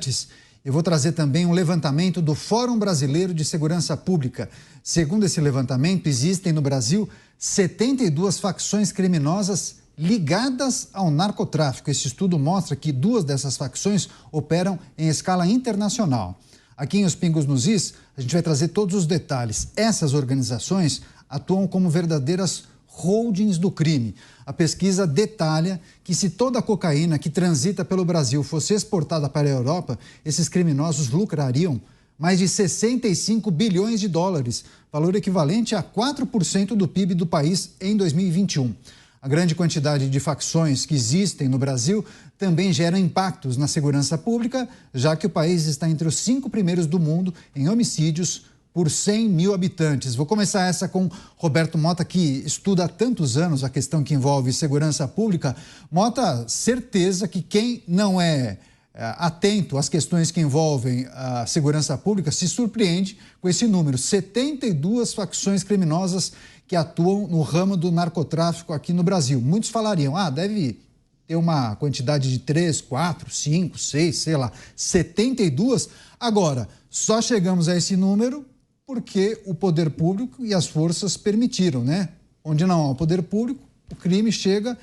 habitantes. Eu vou trazer também um levantamento do Fórum Brasileiro de Segurança Pública. Segundo esse levantamento, existem no Brasil 72 facções criminosas ligadas ao narcotráfico. Esse estudo mostra que 2 dessas facções operam em escala internacional. Aqui em Os Pingos nos Is, a gente vai trazer todos os detalhes. Essas organizações atuam como verdadeiras holdings do crime. A pesquisa detalha que se toda a cocaína que transita pelo Brasil fosse exportada para a Europa, esses criminosos lucrariam mais de 65 bilhões de dólares, valor equivalente a 4% do PIB do país em 2021. A grande quantidade de facções que existem no Brasil também gera impactos na segurança pública, já que o país está entre os 5 primeiros do mundo em homicídios por 100 mil habitantes. Vou começar essa com Roberto Mota, que estuda há tantos anos a questão que envolve segurança pública. Mota, certeza que quem não é atento às questões que envolvem a segurança pública se surpreende com esse número. 72 facções criminosas que atuam no ramo do narcotráfico aqui no Brasil. Muitos falariam, deve ter uma quantidade de 3, 4, 5, 6, sei lá, 72. Agora, só chegamos a esse número porque o poder público e as forças permitiram, né? Onde não há o poder público, o crime chega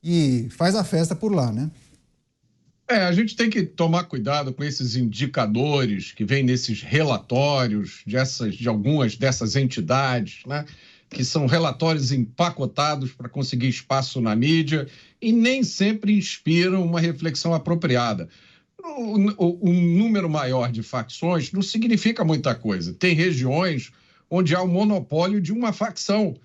e faz a festa por lá, né? A gente tem que tomar cuidado com esses indicadores que vêm nesses relatórios de algumas dessas entidades, né? Que são relatórios empacotados para conseguir espaço na mídia e nem sempre inspiram uma reflexão apropriada. Um número maior de facções não significa muita coisa. Tem regiões onde há o monopólio de uma facção.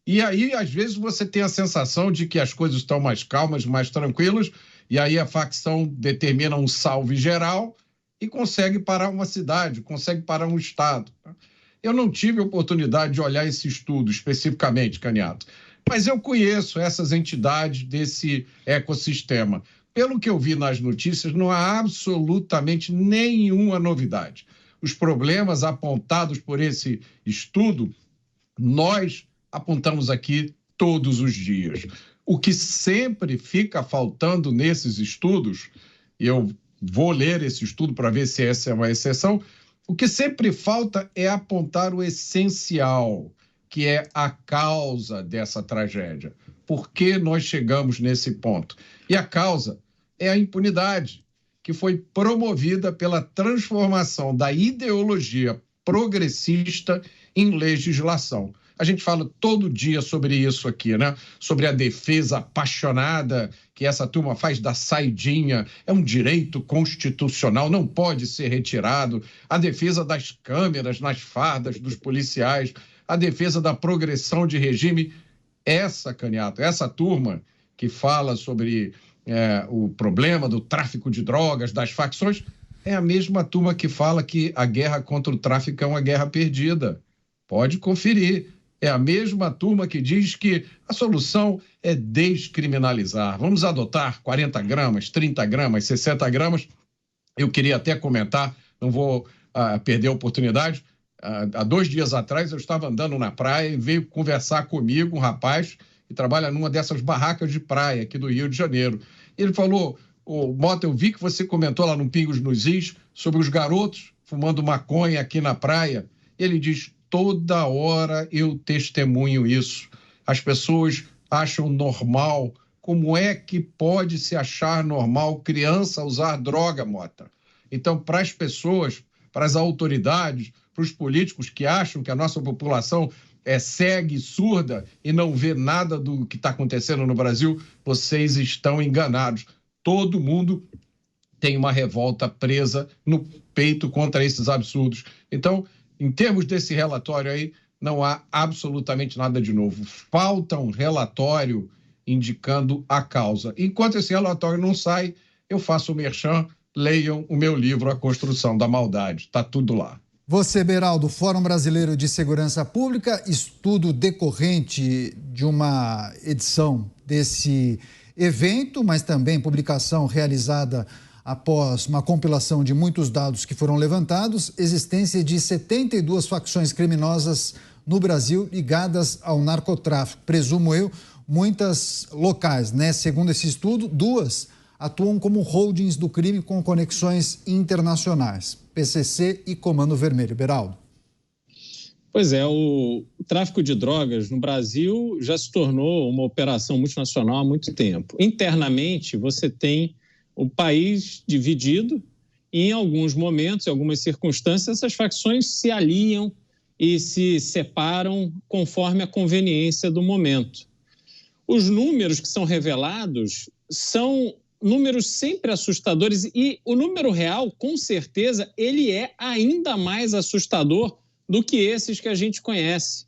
E aí, às vezes, você tem a sensação de que as coisas estão mais calmas, mais tranquilas, e aí a facção determina um salve geral e consegue parar uma cidade, consegue parar um estado. Eu não tive a oportunidade de olhar esse estudo especificamente, Caniato, mas eu conheço essas entidades desse ecossistema. Pelo que eu vi nas notícias, não há absolutamente nenhuma novidade. Os problemas apontados por esse estudo, nós apontamos aqui todos os dias. O que sempre fica faltando nesses estudos, e eu vou ler esse estudo para ver se essa é uma exceção, o que sempre falta é apontar o essencial, que é a causa dessa tragédia. Por que nós chegamos nesse ponto? E a causa é a impunidade, que foi promovida pela transformação da ideologia progressista em legislação. A gente fala todo dia sobre isso aqui, né? Sobre a defesa apaixonada que essa turma faz da saidinha, é um direito constitucional, não pode ser retirado. A defesa das câmeras nas fardas dos policiais, a defesa da progressão de regime. Caniato, essa turma que fala sobre o problema do tráfico de drogas, das facções, é a mesma turma que fala que a guerra contra o tráfico é uma guerra perdida. Pode conferir. É a mesma turma que diz que a solução é descriminalizar. Vamos adotar 40 gramas, 30 gramas, 60 gramas. Eu queria até comentar, não vou perder a oportunidade. Há 2 dias atrás eu estava andando na praia e veio conversar comigo um rapaz que trabalha numa dessas barracas de praia aqui do Rio de Janeiro. Ele falou, Mota, eu vi que você comentou lá no Pingos nos Is sobre os garotos fumando maconha aqui na praia. Ele diz, toda hora eu testemunho isso. As pessoas acham normal. Como é que pode se achar normal criança usar droga, Mota? Então, para as pessoas, para as autoridades, para os políticos que acham que a nossa população é cega e surda e não vê nada do que está acontecendo no Brasil, vocês estão enganados. Todo mundo tem uma revolta presa no peito contra esses absurdos. Então, em termos desse relatório aí, não há absolutamente nada de novo. Falta um relatório indicando a causa. Enquanto esse relatório não sai, eu faço o merchan, leiam o meu livro A Construção da Maldade. Está tudo lá. Você, Beraldo, Fórum Brasileiro de Segurança Pública, estudo decorrente de uma edição desse evento, mas também publicação realizada após uma compilação de muitos dados que foram levantados, existência de 72 facções criminosas no Brasil ligadas ao narcotráfico. Presumo eu, muitas locais, né? Segundo esse estudo, 2 atuam como holdings do crime com conexões internacionais. PCC e Comando Vermelho. Beraldo. Pois é, o tráfico de drogas no Brasil já se tornou uma operação multinacional há muito tempo. Internamente, você tem o país dividido e, em alguns momentos, em algumas circunstâncias, essas facções se aliam e se separam conforme a conveniência do momento. Os números que são revelados são números sempre assustadores e o número real, com certeza, ele é ainda mais assustador do que esses que a gente conhece.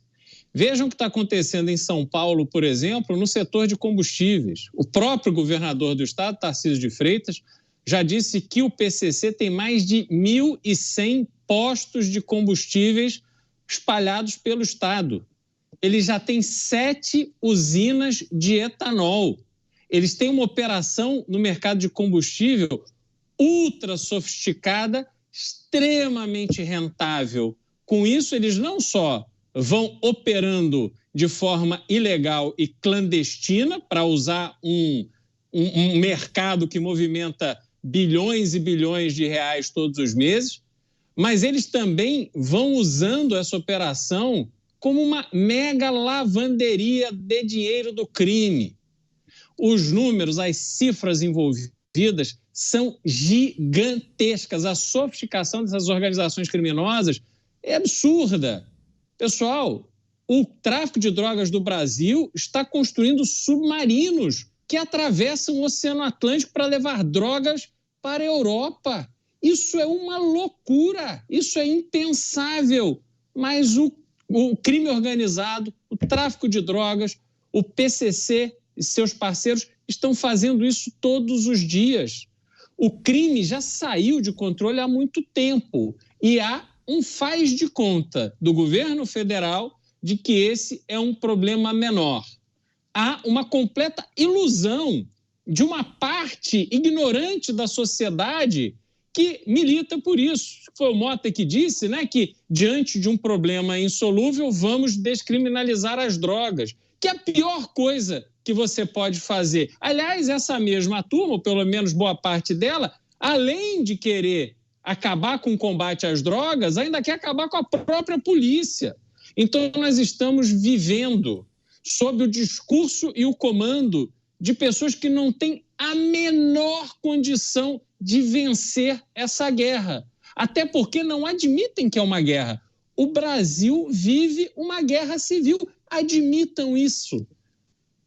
Vejam o que está acontecendo em São Paulo, por exemplo, no setor de combustíveis. O próprio governador do estado, Tarcísio de Freitas, já disse que o PCC tem mais de 1.100 postos de combustíveis espalhados pelo estado. Ele já tem 7 usinas de etanol. Eles têm uma operação no mercado de combustível ultra sofisticada, extremamente rentável. Com isso, eles não só vão operando de forma ilegal e clandestina para usar um mercado que movimenta bilhões e bilhões de reais todos os meses, mas eles também vão usando essa operação como uma mega lavanderia de dinheiro do crime. Os números, as cifras envolvidas são gigantescas. A sofisticação dessas organizações criminosas é absurda. Pessoal, o tráfico de drogas do Brasil está construindo submarinos que atravessam o Oceano Atlântico para levar drogas para a Europa. Isso é uma loucura, isso é impensável. Mas o crime organizado, o tráfico de drogas, o PCC e seus parceiros estão fazendo isso todos os dias. O crime já saiu de controle há muito tempo e há um faz de conta do governo federal de que esse é um problema menor. Há uma completa ilusão de uma parte ignorante da sociedade que milita por isso. Foi o Mota que disse, né, que diante de um problema insolúvel, vamos descriminalizar as drogas, que é a pior coisa que você pode fazer. Aliás, essa mesma turma, ou pelo menos boa parte dela, além de querer acabar com o combate às drogas, ainda quer acabar com a própria polícia. Então, nós estamos vivendo sob o discurso e o comando de pessoas que não têm a menor condição de vencer essa guerra. Até porque não admitem que é uma guerra. O Brasil vive uma guerra civil. Admitam isso.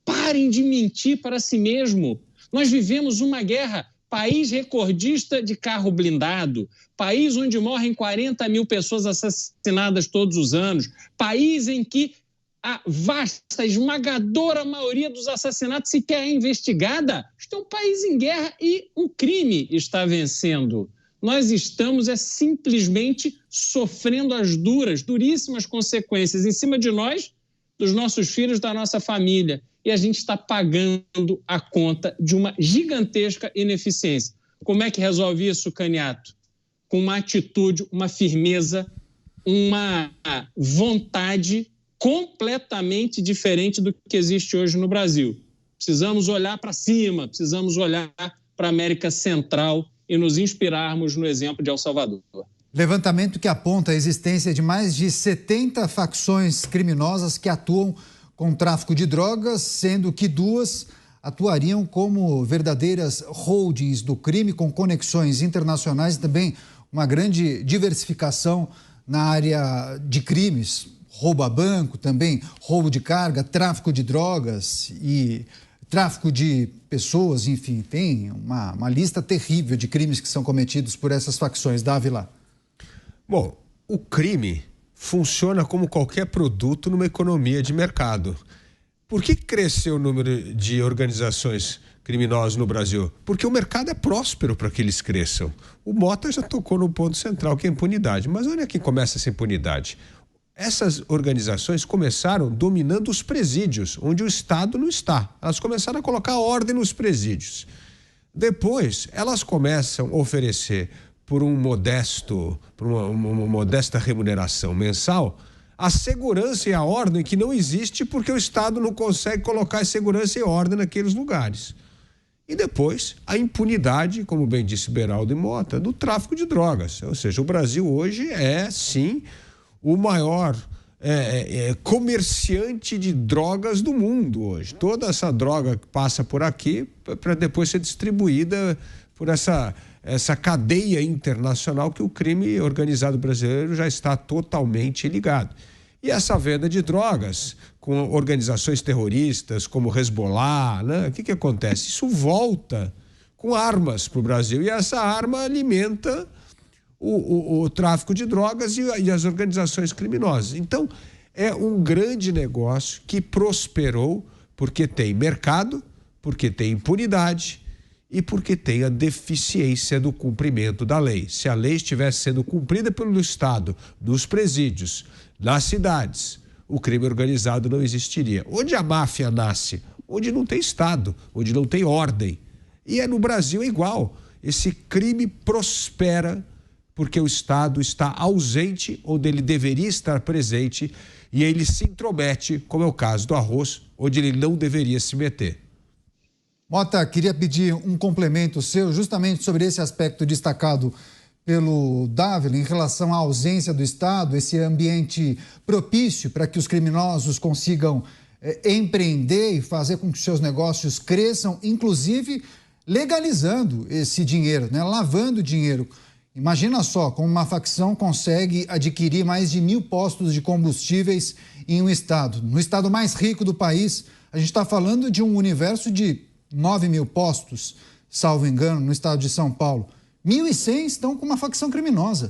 Parem de mentir para si mesmo. Nós vivemos uma guerra. País recordista de carro blindado, país onde morrem 40 mil pessoas assassinadas todos os anos, país em que a vasta, esmagadora maioria dos assassinatos sequer é investigada. Isto é um país em guerra e o crime está vencendo. Nós estamos simplesmente sofrendo as duríssimas consequências em cima de nós, dos nossos filhos, da nossa família. E a gente está pagando a conta de uma gigantesca ineficiência. Como é que resolve isso, Caniato? Com uma atitude, uma firmeza, uma vontade completamente diferente do que existe hoje no Brasil. Precisamos olhar para cima, precisamos olhar para a América Central e nos inspirarmos no exemplo de El Salvador. Levantamento que aponta a existência de mais de 70 facções criminosas que atuam com tráfico de drogas, sendo que 2 atuariam como verdadeiras holdings do crime, com conexões internacionais e também uma grande diversificação na área de crimes. Roubo a banco, também roubo de carga, tráfico de drogas e tráfico de pessoas, enfim, tem uma lista terrível de crimes que são cometidos por essas facções. Dávila. Bom, o crime funciona como qualquer produto numa economia de mercado. Por que cresceu o número de organizações criminosas no Brasil? Porque o mercado é próspero para que eles cresçam. O Mota já tocou no ponto central, que é a impunidade. Mas onde é que começa essa impunidade? Essas organizações começaram dominando os presídios, onde o Estado não está. Elas começaram a colocar ordem nos presídios. Depois, elas começam a oferecer por uma modesta remuneração mensal, a segurança e a ordem que não existe porque o Estado não consegue colocar a segurança e ordem naqueles lugares. E depois a impunidade, como bem disse Beraldo e Mota, do tráfico de drogas. Ou seja, o Brasil hoje é, sim, o maior comerciante de drogas do mundo hoje. Toda essa droga que passa por aqui para depois ser distribuída por essa cadeia internacional que o crime organizado brasileiro já está totalmente ligado. E essa venda de drogas com organizações terroristas como Hezbollah, né? O que acontece? Isso volta com armas para o Brasil e essa arma alimenta o tráfico de drogas e as organizações criminosas. Então, é um grande negócio que prosperou porque tem mercado, porque tem impunidade e porque tem a deficiência do cumprimento da lei. Se a lei estivesse sendo cumprida pelo Estado, nos presídios, nas cidades, o crime organizado não existiria. Onde a máfia nasce? Onde não tem Estado, onde não tem ordem. E no Brasil é igual. Esse crime prospera porque o Estado está ausente onde ele deveria estar presente e ele se intromete, como é o caso do arroz, onde ele não deveria se meter. Mota, queria pedir um complemento seu justamente sobre esse aspecto destacado pelo Dávila em relação à ausência do Estado, esse ambiente propício para que os criminosos consigam empreender e fazer com que seus negócios cresçam, inclusive legalizando esse dinheiro, né? Lavando dinheiro. Imagina só como uma facção consegue adquirir mais de 1.000 postos de combustíveis em um estado. No estado mais rico do país, a gente está falando de um universo de 9.000 postos, salvo engano, no estado de São Paulo. 1.100 estão com uma facção criminosa.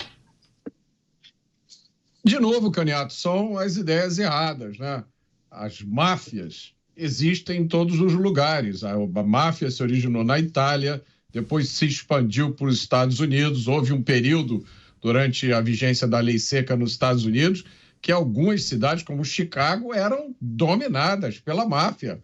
De novo, Caniato, são as ideias erradas, né? As máfias existem em todos os lugares. A máfia se originou na Itália, depois se expandiu para os Estados Unidos. Houve um período, durante a vigência da lei seca nos Estados Unidos, que algumas cidades, como Chicago, eram dominadas pela máfia.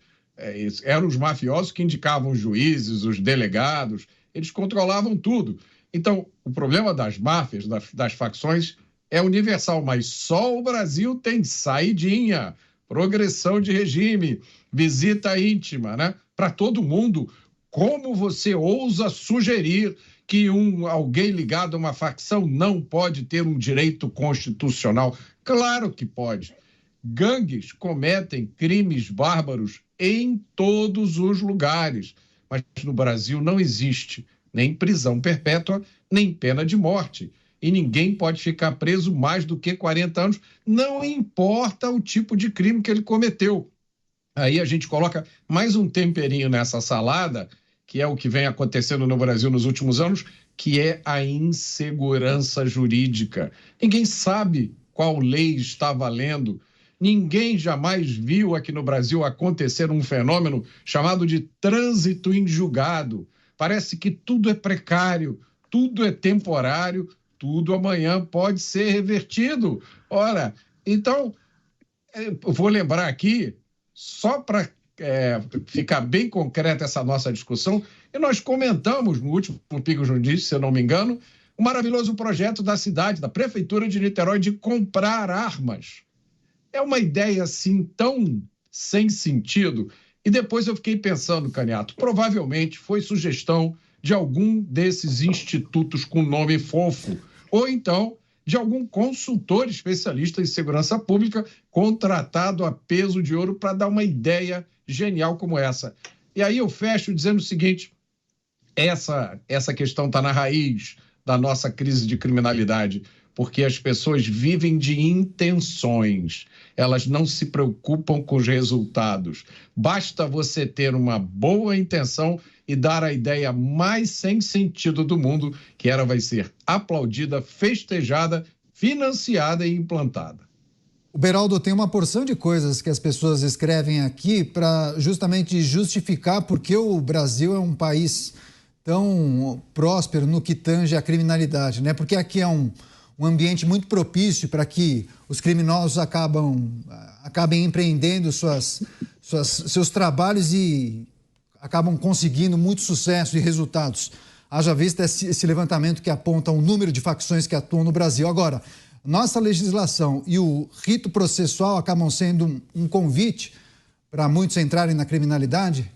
Eram os mafiosos que indicavam os juízes, os delegados, eles controlavam tudo. Então, o problema das máfias, das facções, é universal, mas só o Brasil tem saidinha, progressão de regime, visita íntima, né? Para todo mundo. Como você ousa sugerir que alguém ligado a uma facção não pode ter um direito constitucional? Claro que pode. Gangues cometem crimes bárbaros em todos os lugares, mas no Brasil não existe nem prisão perpétua, nem pena de morte. E ninguém pode ficar preso mais do que 40 anos, não importa o tipo de crime que ele cometeu. Aí a gente coloca mais um temperinho nessa salada, que é o que vem acontecendo no Brasil nos últimos anos, que é a insegurança jurídica. Ninguém sabe qual lei está valendo. Ninguém jamais viu aqui no Brasil acontecer um fenômeno chamado de trânsito em julgado. Parece que tudo é precário, tudo é temporário, tudo amanhã pode ser revertido. Ora, então, eu vou lembrar aqui, só para ficar bem concreta essa nossa discussão, e nós comentamos no último Pingos nos Is, se eu não me engano, o maravilhoso projeto da cidade, da Prefeitura de Niterói, de comprar armas. É uma ideia assim tão sem sentido. E depois eu fiquei pensando, Caniato, provavelmente foi sugestão de algum desses institutos com nome fofo, ou então de algum consultor especialista em segurança pública contratado a peso de ouro para dar uma ideia genial como essa. E aí eu fecho dizendo o seguinte, essa questão está na raiz da nossa crise de criminalidade, porque as pessoas vivem de intenções, elas não se preocupam com os resultados. Basta você ter uma boa intenção e dar a ideia mais sem sentido do mundo, que ela vai ser aplaudida, festejada, financiada e implantada. O Beraldo, tem uma porção de coisas que as pessoas escrevem aqui para justamente justificar porque o Brasil é um país tão próspero no que tange a criminalidade, né? Porque aqui é um ambiente muito propício para que os criminosos acabem empreendendo seus trabalhos e acabam conseguindo muito sucesso e resultados. Haja vista esse levantamento que aponta o número de facções que atuam no Brasil. Agora, nossa legislação e o rito processual acabam sendo um convite para muitos entrarem na criminalidade?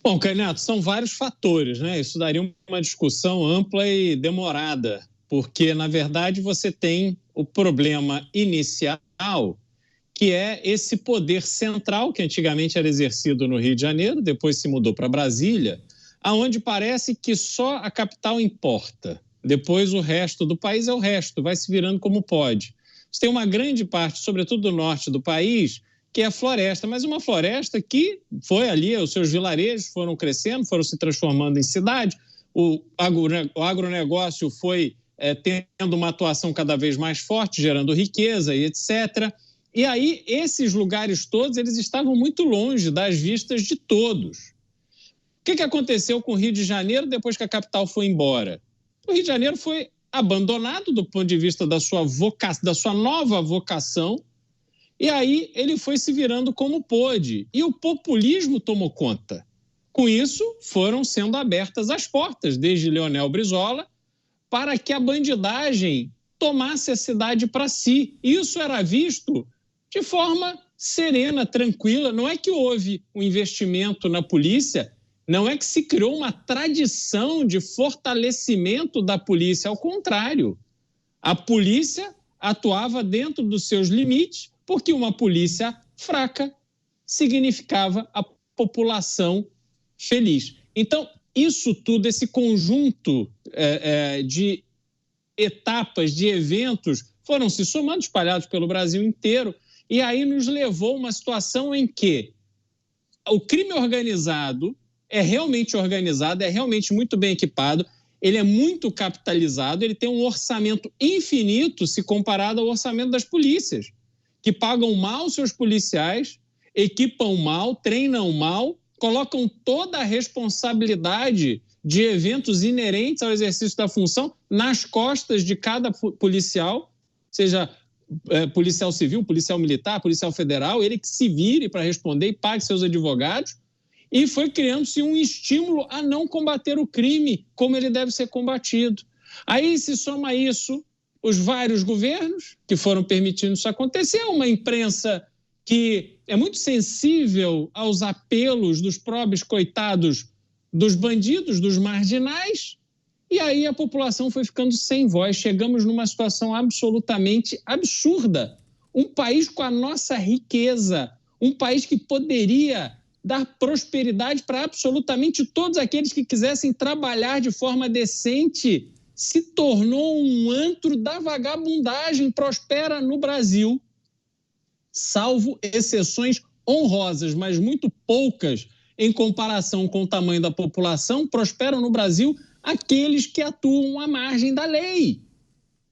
Bom, Canhoto, são vários fatores, né? Isso daria uma discussão ampla e demorada, porque, na verdade, você tem o problema inicial, que é esse poder central, que antigamente era exercido no Rio de Janeiro, depois se mudou para Brasília, aonde parece que só a capital importa. Depois o resto do país é o resto, vai se virando como pode. Você tem uma grande parte, sobretudo do norte do país, que é a floresta, mas uma floresta que foi ali, os seus vilarejos foram crescendo, foram se transformando em cidade, o agronegócio foi tendo uma atuação cada vez mais forte, gerando riqueza e etc. E aí, esses lugares todos, eles estavam muito longe das vistas de todos. O que aconteceu com o Rio de Janeiro depois que a capital foi embora? O Rio de Janeiro foi abandonado do ponto de vista da sua nova vocação, e aí ele foi se virando como pôde. E o populismo tomou conta. Com isso, foram sendo abertas as portas, desde Leonel Brizola, para que a bandidagem tomasse a cidade para si. Isso era visto de forma serena, tranquila. Não é que houve um investimento na polícia, não é que se criou uma tradição de fortalecimento da polícia. Ao contrário, a polícia atuava dentro dos seus limites, porque uma polícia fraca significava a população feliz. Então, isso tudo, esse conjunto de etapas, de eventos, foram se somando, espalhados pelo Brasil inteiro, e aí nos levou a uma situação em que o crime organizado é realmente organizado, é realmente muito bem equipado, ele é muito capitalizado, ele tem um orçamento infinito se comparado ao orçamento das polícias, que pagam mal seus policiais, equipam mal, treinam mal, colocam toda a responsabilidade de eventos inerentes ao exercício da função nas costas de cada policial, seja policial civil, policial militar, policial federal, ele que se vire para responder e pague seus advogados, e foi criando-se um estímulo a não combater o crime como ele deve ser combatido. Aí se soma isso os vários governos que foram permitindo isso acontecer, uma imprensa que é muito sensível aos apelos dos pobres coitados, dos bandidos, dos marginais, e aí a população foi ficando sem voz. Chegamos numa situação absolutamente absurda. Um país com a nossa riqueza, um país que poderia dar prosperidade para absolutamente todos aqueles que quisessem trabalhar de forma decente, se tornou um antro da vagabundagem. Prospera no Brasil, salvo exceções honrosas, mas muito poucas em comparação com o tamanho da população, prosperam no Brasil aqueles que atuam à margem da lei.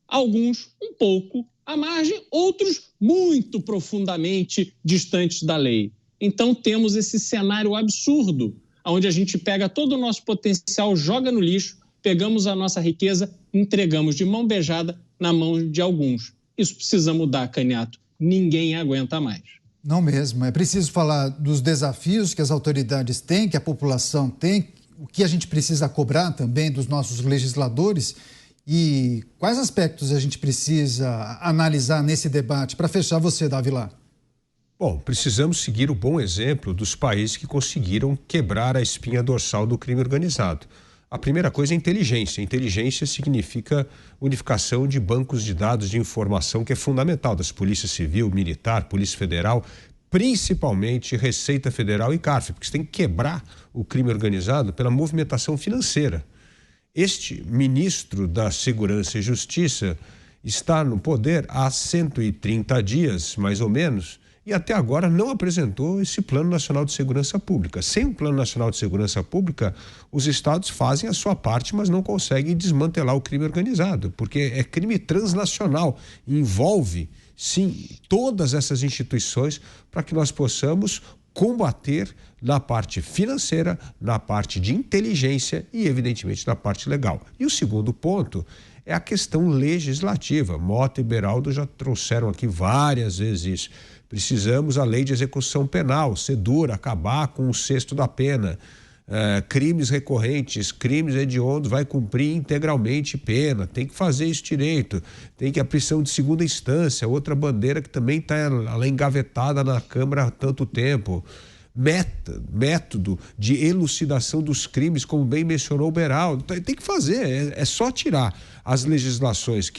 Alguns um pouco à margem, outros muito profundamente distantes da lei. Então temos esse cenário absurdo, onde a gente pega todo o nosso potencial, joga no lixo, pegamos a nossa riqueza, entregamos de mão beijada na mão de alguns. Isso precisa mudar, Canhoto. Ninguém aguenta mais. Não mesmo. É preciso falar dos desafios que as autoridades têm, que a população tem, o que a gente precisa cobrar também dos nossos legisladores e quais aspectos a gente precisa analisar nesse debate. Para fechar, você, Davi Lá. Bom, precisamos seguir o bom exemplo dos países que conseguiram quebrar a espinha dorsal do crime organizado. A primeira coisa é inteligência. Inteligência significa unificação de bancos de dados de informação, que é fundamental, das Polícia Civil, Militar, Polícia Federal, principalmente Receita Federal e CARF, porque você tem que quebrar o crime organizado pela movimentação financeira. Este ministro da Segurança e Justiça está no poder há 130 dias, mais ou menos, e até agora não apresentou esse Plano Nacional de Segurança Pública. Sem um Plano Nacional de Segurança Pública, os estados fazem a sua parte, mas não conseguem desmantelar o crime organizado, porque é crime transnacional, envolve, sim, todas essas instituições para que nós possamos combater na parte financeira, na parte de inteligência e, evidentemente, na parte legal. E o segundo ponto é a questão legislativa. Mota e Beraldo já trouxeram aqui várias vezes isso. Precisamos a lei de execução penal, ser dura, acabar com o cesto da pena. Crimes recorrentes, crimes hediondos, vai cumprir integralmente pena, tem que fazer isso direito, tem que a prisão de segunda instância, outra bandeira que também está engavetada na Câmara há tanto tempo. método de elucidação dos crimes, como bem mencionou o Beraldo. Tem que fazer, é só tirar as legislações,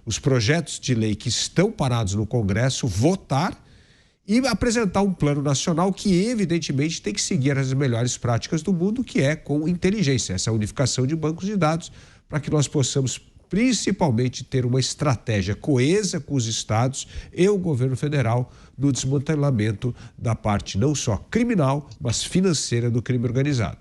os projetos de lei que estão parados no Congresso, votar e apresentar um plano nacional que, evidentemente, tem que seguir as melhores práticas do mundo, que é com inteligência, essa unificação de bancos de dados, para que nós possamos principalmente ter uma estratégia coesa com os estados e o governo federal no desmantelamento da parte não só criminal, mas financeira do crime organizado.